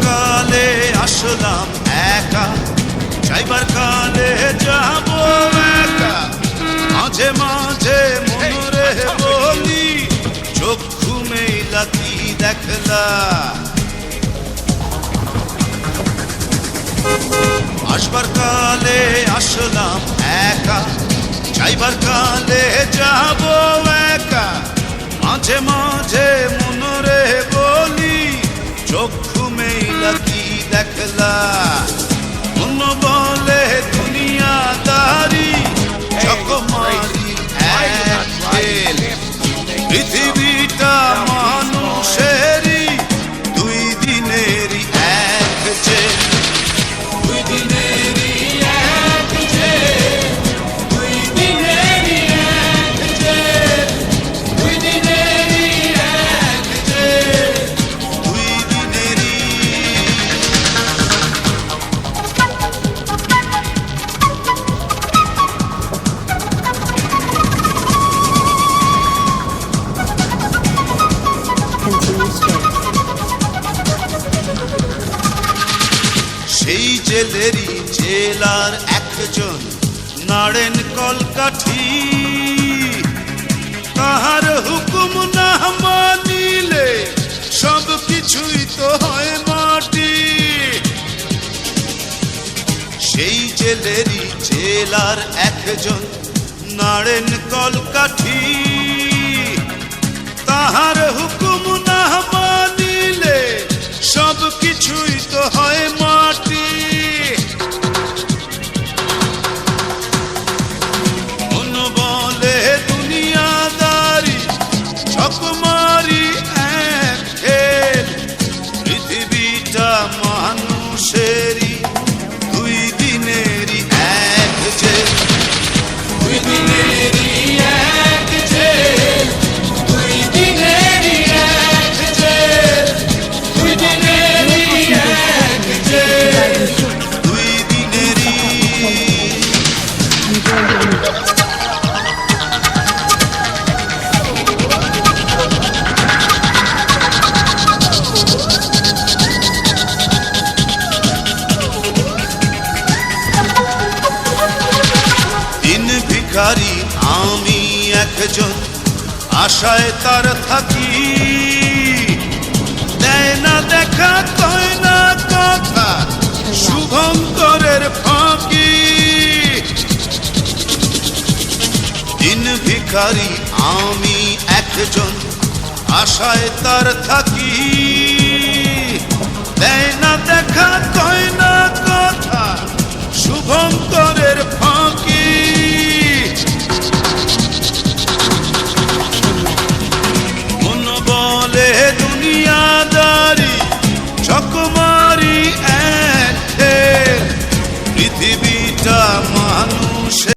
কালে আসলাম একা, যাইবার কালে যাব একা। মাঝে মাঝে মনরে বলি, চক্ষু মেলা কি দেখলা। আসবার কালে আসলাম একা, যাইবার কালে যাব একা। মাঝে মাঝে মনরে বলি, চক্ষু মেলা কি দেখলা। মন বলে দুনিয়াদারি, চকমারি এক খেল। পৃথিবীটা মানুষেরই, দুই দিনেরই এক জেল। দুই দিনেরই এক জেল, দুই দিনেরই এক জেল, দুই দিনেরই এক জেল, দুই দিনেরই। সেই জেলেরই জেলার একজন নাড়েন কলকাঠি। তাহার হুকুম না মানিলে সব কিছুই তো হয় মাটি। সেই জেলেরই জেলার একজন নাড়েন কলকাঠি। তাহার হুকুম না মানিলে সব কিছুই তো হয় মাটি। মন বলে দুনিয়াদারি, চকমারি এক খেল। পৃথিবীটা মানুষেরই, দুই দিনেরই এক জেল। দুই দিনেরই এক জেল, দুই দিনেরই এক জেল, দুই দিনেরই এক জেল, দুই দিনেরই। দিন ভিখারি আমি একজন, আশায় তার থাকি। দেয় না দেখা, কয় না কথা, শুভঙ্করের ফাঁকি। দিন ভিখারি আমি একজন, আশায় তার থাকি। দেয় না দেখা,